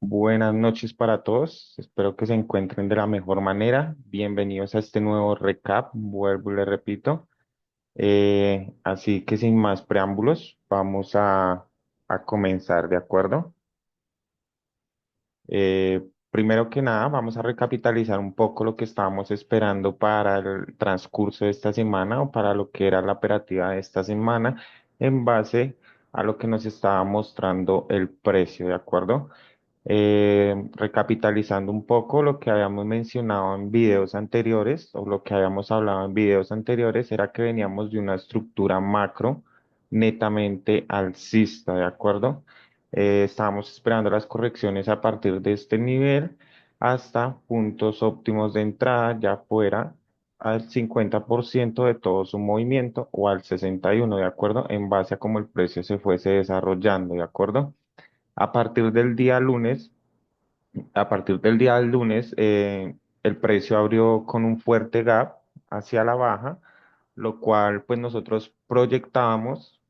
Buenas noches para todos. Espero que se encuentren de la mejor manera. Bienvenidos a este nuevo recap. Vuelvo y le repito. Así que sin más preámbulos, vamos a comenzar, ¿de acuerdo? Primero que nada, vamos a recapitalizar un poco lo que estábamos esperando para el transcurso de esta semana o para lo que era la operativa de esta semana en base a lo que nos estaba mostrando el precio, ¿de acuerdo? Recapitalizando un poco lo que habíamos mencionado en videos anteriores o lo que habíamos hablado en videos anteriores era que veníamos de una estructura macro netamente alcista, ¿de acuerdo? Estábamos esperando las correcciones a partir de este nivel hasta puntos óptimos de entrada, ya fuera al 50% de todo su movimiento o al 61%, ¿de acuerdo? En base a cómo el precio se fuese desarrollando, ¿de acuerdo? A partir del día lunes, a partir del día del lunes, el precio abrió con un fuerte gap hacia la baja, lo cual pues nosotros proyectábamos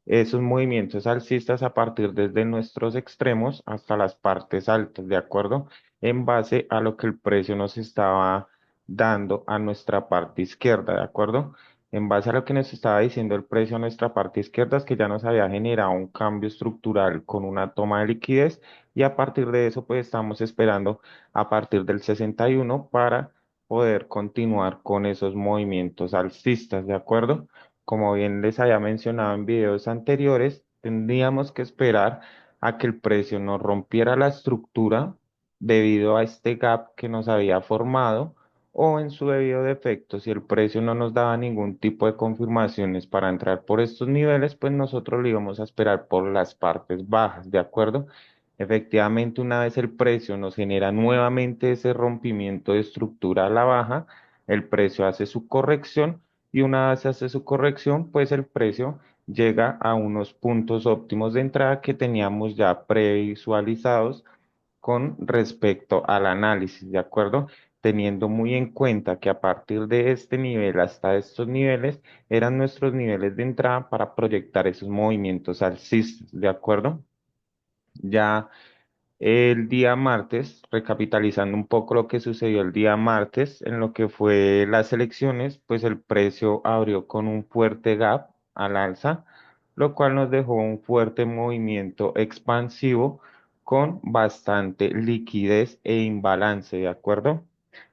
esos movimientos alcistas a partir desde nuestros extremos hasta las partes altas, ¿de acuerdo? En base a lo que el precio nos estaba dando a nuestra parte izquierda, ¿de acuerdo? En base a lo que nos estaba diciendo el precio a nuestra parte izquierda es que ya nos había generado un cambio estructural con una toma de liquidez y a partir de eso pues estamos esperando a partir del 61 para poder continuar con esos movimientos alcistas, ¿de acuerdo? Como bien les había mencionado en videos anteriores, tendríamos que esperar a que el precio nos rompiera la estructura debido a este gap que nos había formado o en su debido defecto, si el precio no nos daba ningún tipo de confirmaciones para entrar por estos niveles, pues nosotros lo íbamos a esperar por las partes bajas, ¿de acuerdo? Efectivamente, una vez el precio nos genera nuevamente ese rompimiento de estructura a la baja, el precio hace su corrección y una vez hace su corrección, pues el precio llega a unos puntos óptimos de entrada que teníamos ya previsualizados con respecto al análisis, ¿de acuerdo? Teniendo muy en cuenta que a partir de este nivel hasta estos niveles eran nuestros niveles de entrada para proyectar esos movimientos alcistas, ¿de acuerdo? Ya el día martes, recapitalizando un poco lo que sucedió el día martes en lo que fue las elecciones, pues el precio abrió con un fuerte gap al alza, lo cual nos dejó un fuerte movimiento expansivo con bastante liquidez e imbalance, ¿de acuerdo?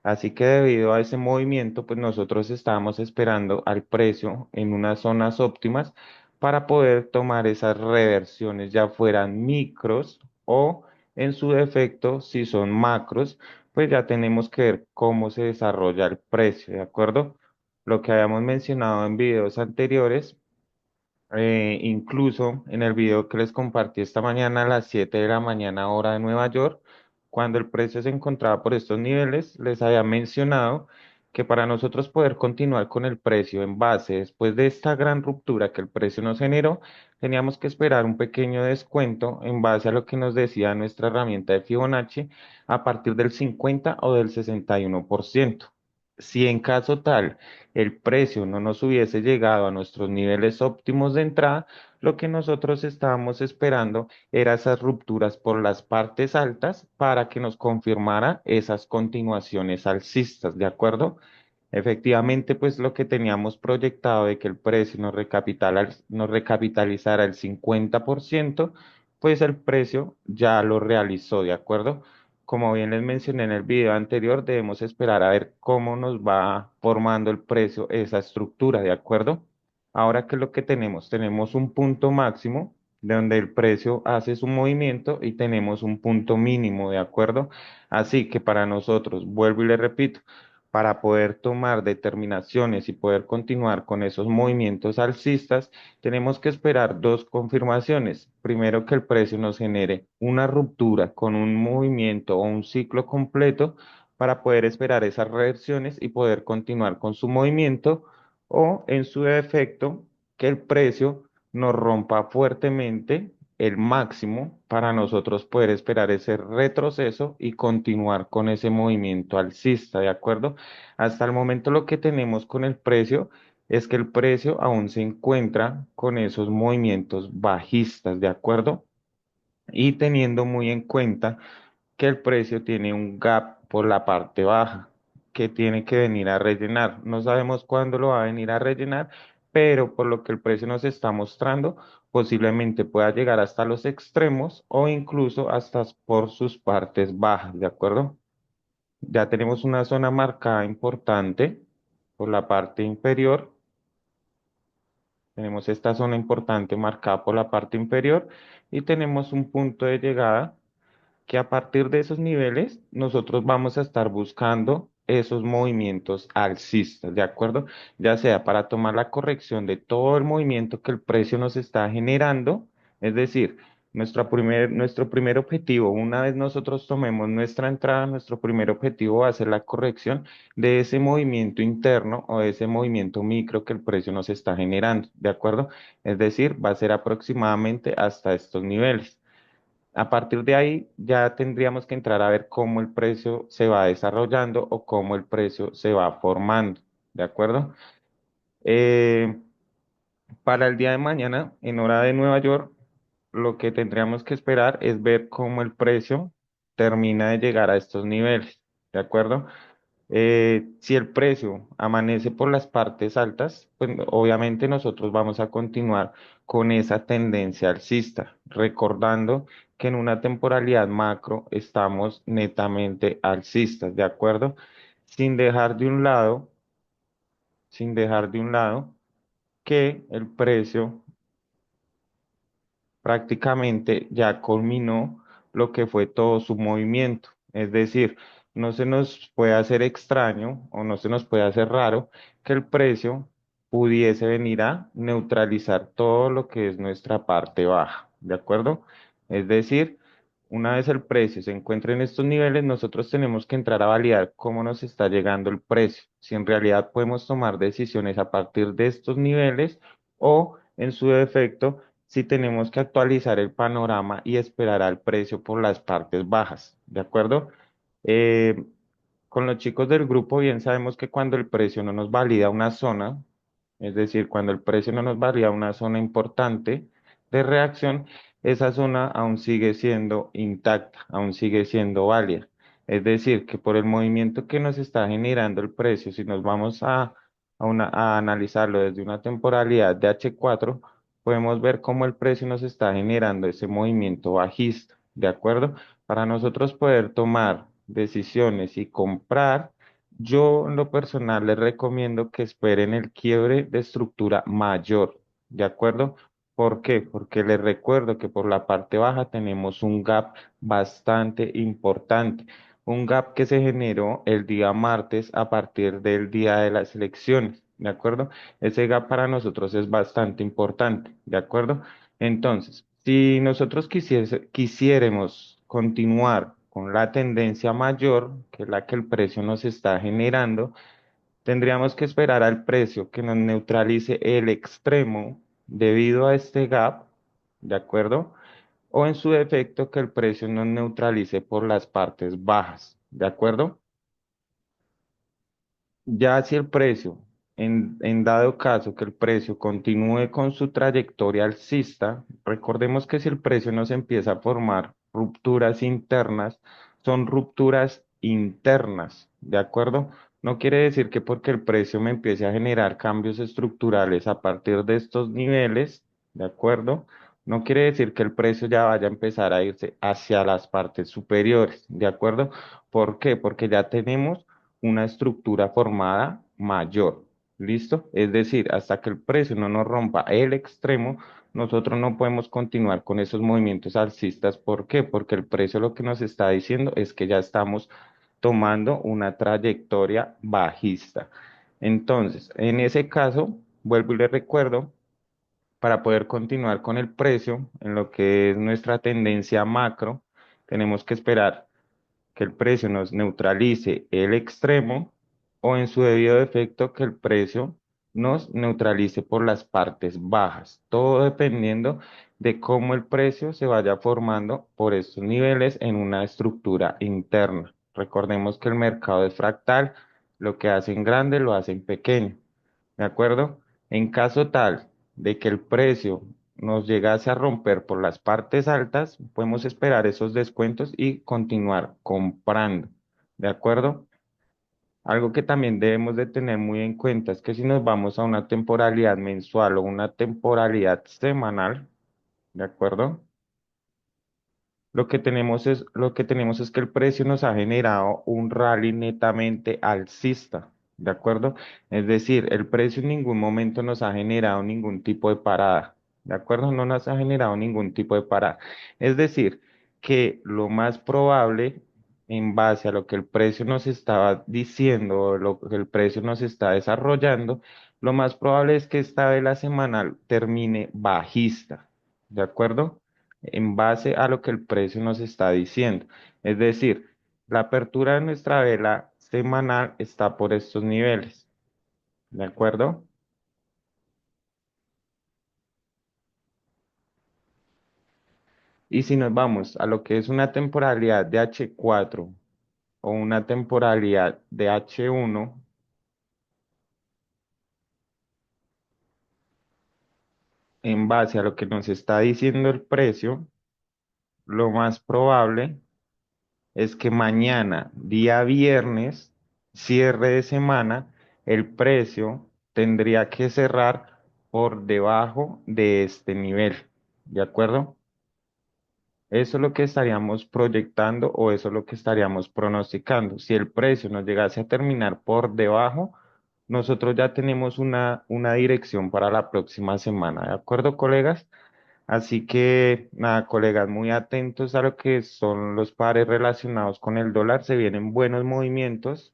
Así que debido a ese movimiento, pues nosotros estábamos esperando al precio en unas zonas óptimas para poder tomar esas reversiones, ya fueran micros o en su defecto, si son macros, pues ya tenemos que ver cómo se desarrolla el precio, ¿de acuerdo? Lo que habíamos mencionado en videos anteriores, incluso en el video que les compartí esta mañana a las 7 de la mañana hora de Nueva York, cuando el precio se encontraba por estos niveles, les había mencionado que para nosotros poder continuar con el precio en base después de esta gran ruptura que el precio nos generó, teníamos que esperar un pequeño descuento en base a lo que nos decía nuestra herramienta de Fibonacci a partir del 50 o del 61%. Si en caso tal el precio no nos hubiese llegado a nuestros niveles óptimos de entrada, lo que nosotros estábamos esperando era esas rupturas por las partes altas para que nos confirmara esas continuaciones alcistas, ¿de acuerdo? Efectivamente, pues lo que teníamos proyectado de que el precio nos recapitalizara el 50%, pues el precio ya lo realizó, ¿de acuerdo? Como bien les mencioné en el video anterior, debemos esperar a ver cómo nos va formando el precio esa estructura, ¿de acuerdo? Ahora, ¿qué es lo que tenemos? Tenemos un punto máximo de donde el precio hace su movimiento y tenemos un punto mínimo, ¿de acuerdo? Así que para nosotros, vuelvo y le repito, para poder tomar determinaciones y poder continuar con esos movimientos alcistas, tenemos que esperar dos confirmaciones. Primero, que el precio nos genere una ruptura con un movimiento o un ciclo completo para poder esperar esas reversiones y poder continuar con su movimiento o en su defecto, que el precio nos rompa fuertemente el máximo para nosotros poder esperar ese retroceso y continuar con ese movimiento alcista, ¿de acuerdo? Hasta el momento lo que tenemos con el precio es que el precio aún se encuentra con esos movimientos bajistas, ¿de acuerdo? y teniendo muy en cuenta que el precio tiene un gap por la parte baja que tiene que venir a rellenar. No sabemos cuándo lo va a venir a rellenar, pero por lo que el precio nos está mostrando, posiblemente pueda llegar hasta los extremos o incluso hasta por sus partes bajas, ¿de acuerdo? Ya tenemos una zona marcada importante por la parte inferior. Tenemos esta zona importante marcada por la parte inferior y tenemos un punto de llegada que a partir de esos niveles nosotros vamos a estar buscando esos movimientos alcistas, ¿de acuerdo? Ya sea para tomar la corrección de todo el movimiento que el precio nos está generando, es decir, nuestro primer objetivo, una vez nosotros tomemos nuestra entrada, nuestro primer objetivo va a ser la corrección de ese movimiento interno o de ese movimiento micro que el precio nos está generando, ¿de acuerdo? Es decir, va a ser aproximadamente hasta estos niveles. A partir de ahí ya tendríamos que entrar a ver cómo el precio se va desarrollando o cómo el precio se va formando, ¿de acuerdo? Eh, para el día de mañana, en hora de Nueva York, lo que tendríamos que esperar es ver cómo el precio termina de llegar a estos niveles, ¿de acuerdo? Si el precio amanece por las partes altas, pues obviamente nosotros vamos a continuar con esa tendencia alcista, recordando que en una temporalidad macro estamos netamente alcistas, ¿de acuerdo? Sin dejar de un lado, sin dejar de un lado que el precio prácticamente ya culminó lo que fue todo su movimiento. Es decir, no se nos puede hacer extraño o no se nos puede hacer raro que el precio pudiese venir a neutralizar todo lo que es nuestra parte baja, ¿de acuerdo? Es decir, una vez el precio se encuentre en estos niveles, nosotros tenemos que entrar a validar cómo nos está llegando el precio, si en realidad podemos tomar decisiones a partir de estos niveles o, en su defecto, si tenemos que actualizar el panorama y esperar al precio por las partes bajas, ¿de acuerdo? Eh, con los chicos del grupo bien sabemos que cuando el precio no nos valida una zona, es decir, cuando el precio no nos valida una zona importante de reacción, esa zona aún sigue siendo intacta, aún sigue siendo válida. Es decir, que por el movimiento que nos está generando el precio, si nos vamos a analizarlo desde una temporalidad de H4, podemos ver cómo el precio nos está generando ese movimiento bajista, ¿de acuerdo? Para nosotros poder tomar decisiones y comprar, yo en lo personal les recomiendo que esperen el quiebre de estructura mayor, ¿de acuerdo? ¿Por qué? Porque les recuerdo que por la parte baja tenemos un gap bastante importante, un gap que se generó el día martes a partir del día de las elecciones, ¿de acuerdo? Ese gap para nosotros es bastante importante, ¿de acuerdo? Entonces, si nosotros quisiéramos continuar con la tendencia mayor, que es la que el precio nos está generando, tendríamos que esperar al precio que nos neutralice el extremo debido a este gap, ¿de acuerdo? O en su defecto que el precio nos neutralice por las partes bajas, ¿de acuerdo? Ya si el precio, en dado caso que el precio continúe con su trayectoria alcista, recordemos que si el precio nos empieza a formar rupturas internas, son rupturas internas, ¿de acuerdo? No quiere decir que porque el precio me empiece a generar cambios estructurales a partir de estos niveles, ¿de acuerdo? No quiere decir que el precio ya vaya a empezar a irse hacia las partes superiores, ¿de acuerdo? ¿Por qué? Porque ya tenemos una estructura formada mayor. ¿Listo? Es decir, hasta que el precio no nos rompa el extremo, nosotros no podemos continuar con esos movimientos alcistas. ¿Por qué? Porque el precio lo que nos está diciendo es que ya estamos tomando una trayectoria bajista. Entonces, en ese caso, vuelvo y le recuerdo, para poder continuar con el precio en lo que es nuestra tendencia macro, tenemos que esperar que el precio nos neutralice el extremo o en su debido efecto que el precio nos neutralice por las partes bajas, todo dependiendo de cómo el precio se vaya formando por estos niveles en una estructura interna. Recordemos que el mercado es fractal, lo que hacen grande lo hacen pequeño, ¿de acuerdo? En caso tal de que el precio nos llegase a romper por las partes altas, podemos esperar esos descuentos y continuar comprando. ¿De acuerdo? Algo que también debemos de tener muy en cuenta es que si nos vamos a una temporalidad mensual o una temporalidad semanal, ¿de acuerdo? Lo que tenemos es que el precio nos ha generado un rally netamente alcista, ¿de acuerdo? Es decir, el precio en ningún momento nos ha generado ningún tipo de parada, ¿de acuerdo? No nos ha generado ningún tipo de parada. Es decir, que lo más probable, en base a lo que el precio nos estaba diciendo, o lo que el precio nos está desarrollando, lo más probable es que esta vela semanal termine bajista, ¿de acuerdo? En base a lo que el precio nos está diciendo. Es decir, la apertura de nuestra vela semanal está por estos niveles, ¿de acuerdo? Y si nos vamos a lo que es una temporalidad de H4 o una temporalidad de H1, en base a lo que nos está diciendo el precio, lo más probable es que mañana, día viernes, cierre de semana, el precio tendría que cerrar por debajo de este nivel. ¿De acuerdo? Eso es lo que estaríamos proyectando o eso es lo que estaríamos pronosticando. Si el precio nos llegase a terminar por debajo, nosotros ya tenemos una dirección para la próxima semana. ¿De acuerdo, colegas? Así que, nada, colegas, muy atentos a lo que son los pares relacionados con el dólar. Se vienen buenos movimientos.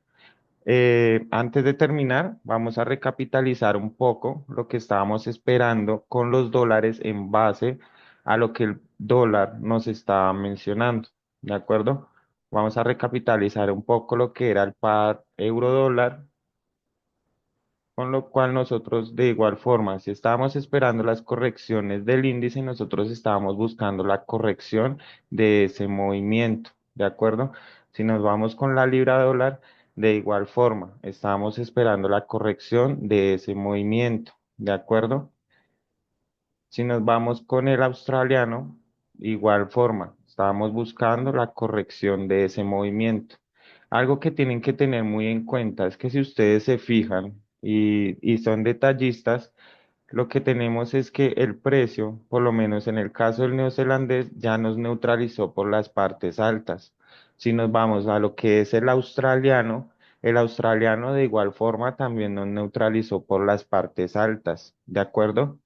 Antes de terminar, vamos a recapitalizar un poco lo que estábamos esperando con los dólares en base a lo que el dólar nos estaba mencionando. ¿De acuerdo? Vamos a recapitalizar un poco lo que era el par euro-dólar, con lo cual nosotros de igual forma, si estábamos esperando las correcciones del índice, nosotros estábamos buscando la corrección de ese movimiento, ¿de acuerdo? Si nos vamos con la libra dólar, de igual forma, estábamos esperando la corrección de ese movimiento, ¿de acuerdo? Si nos vamos con el australiano, igual forma, estábamos buscando la corrección de ese movimiento. Algo que tienen que tener muy en cuenta es que si ustedes se fijan y son detallistas, lo que tenemos es que el precio, por lo menos en el caso del neozelandés, ya nos neutralizó por las partes altas. Si nos vamos a lo que es el australiano de igual forma también nos neutralizó por las partes altas, ¿de acuerdo?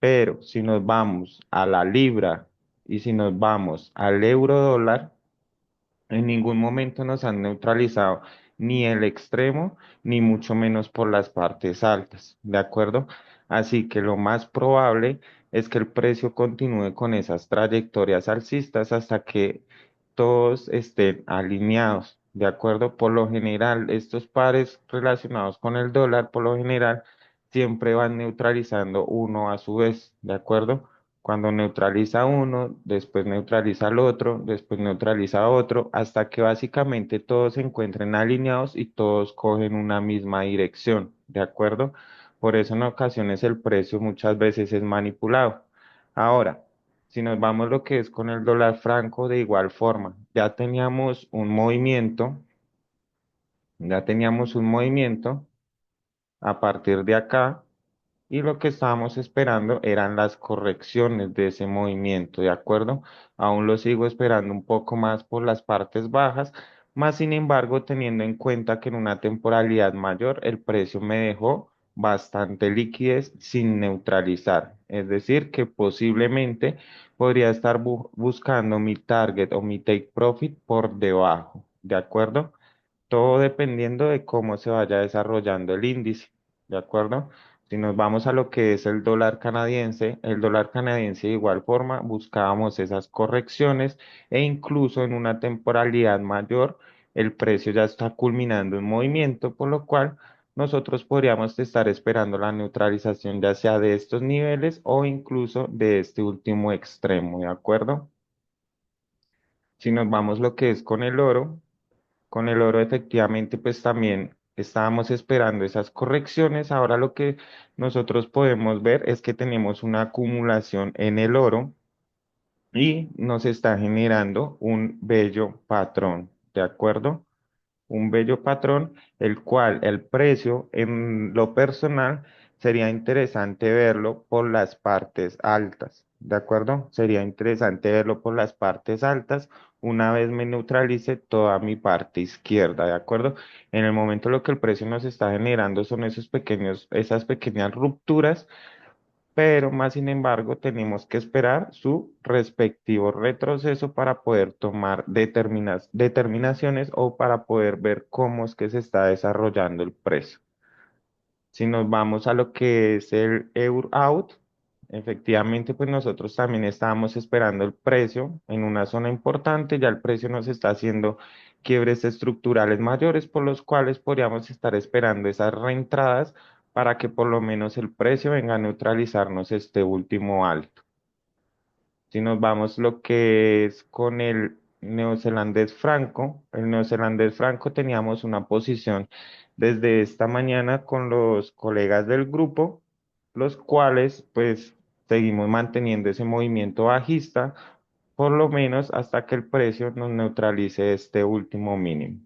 Pero si nos vamos a la libra y si nos vamos al euro dólar, en ningún momento nos han neutralizado ni el extremo, ni mucho menos por las partes altas, ¿de acuerdo? Así que lo más probable es que el precio continúe con esas trayectorias alcistas hasta que todos estén alineados, ¿de acuerdo? Por lo general, estos pares relacionados con el dólar, por lo general, siempre van neutralizando uno a su vez, ¿de acuerdo? Cuando neutraliza uno, después neutraliza al otro, después neutraliza a otro, hasta que básicamente todos se encuentren alineados y todos cogen una misma dirección, ¿de acuerdo? Por eso en ocasiones el precio muchas veces es manipulado. Ahora, si nos vamos lo que es con el dólar franco, de igual forma, ya teníamos un movimiento a partir de acá. Y lo que estábamos esperando eran las correcciones de ese movimiento, ¿de acuerdo? Aún lo sigo esperando un poco más por las partes bajas, más sin embargo, teniendo en cuenta que en una temporalidad mayor el precio me dejó bastante liquidez sin neutralizar. Es decir, que posiblemente podría estar buscando mi target o mi take profit por debajo, ¿de acuerdo? Todo dependiendo de cómo se vaya desarrollando el índice, ¿de acuerdo? Si nos vamos a lo que es el dólar canadiense de igual forma buscábamos esas correcciones e incluso en una temporalidad mayor el precio ya está culminando un movimiento, por lo cual nosotros podríamos estar esperando la neutralización ya sea de estos niveles o incluso de este último extremo, ¿de acuerdo? Si nos vamos lo que es con el oro efectivamente pues también estábamos esperando esas correcciones. Ahora lo que nosotros podemos ver es que tenemos una acumulación en el oro y nos está generando un bello patrón, ¿de acuerdo? Un bello patrón, el cual el precio en lo personal sería interesante verlo por las partes altas, ¿de acuerdo? Sería interesante verlo por las partes altas una vez me neutralice toda mi parte izquierda, ¿de acuerdo? En el momento lo que el precio nos está generando son esas pequeñas rupturas, pero más sin embargo tenemos que esperar su respectivo retroceso para poder tomar determinaciones o para poder ver cómo es que se está desarrollando el precio. Si nos vamos a lo que es el Euro Out, efectivamente, pues nosotros también estábamos esperando el precio en una zona importante, ya el precio nos está haciendo quiebres estructurales mayores, por los cuales podríamos estar esperando esas reentradas para que por lo menos el precio venga a neutralizarnos este último alto. Si nos vamos lo que es con el neozelandés franco teníamos una posición desde esta mañana con los colegas del grupo, los cuales pues seguimos manteniendo ese movimiento bajista, por lo menos hasta que el precio nos neutralice este último mínimo.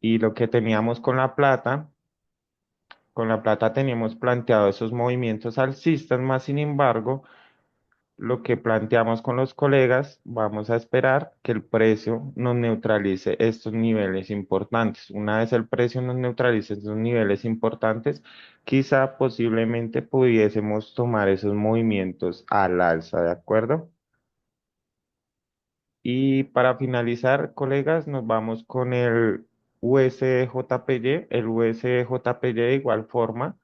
Y lo que teníamos con la plata teníamos planteado esos movimientos alcistas, más sin embargo, lo que planteamos con los colegas, vamos a esperar que el precio nos neutralice estos niveles importantes. Una vez el precio nos neutralice estos niveles importantes, quizá posiblemente pudiésemos tomar esos movimientos al alza, ¿de acuerdo? Y para finalizar, colegas, nos vamos con el USJPY. El USJPY de igual forma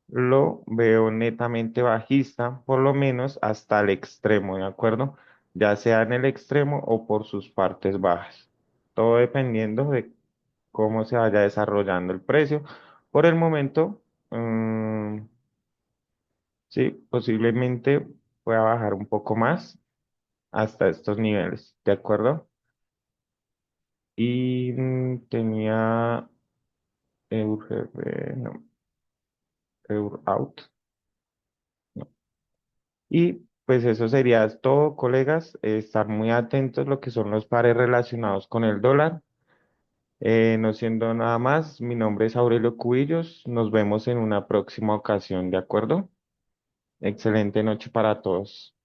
lo veo netamente bajista, por lo menos hasta el extremo, ¿de acuerdo? Ya sea en el extremo o por sus partes bajas. Todo dependiendo de cómo se vaya desarrollando el precio. Por el momento, sí, posiblemente pueda bajar un poco más hasta estos niveles, ¿de acuerdo? Y tenía EURGB, no, EUROUT. Y pues eso sería todo, colegas. Estar muy atentos a lo que son los pares relacionados con el dólar. No siendo nada más, mi nombre es Aurelio Cubillos. Nos vemos en una próxima ocasión, ¿de acuerdo? Excelente noche para todos.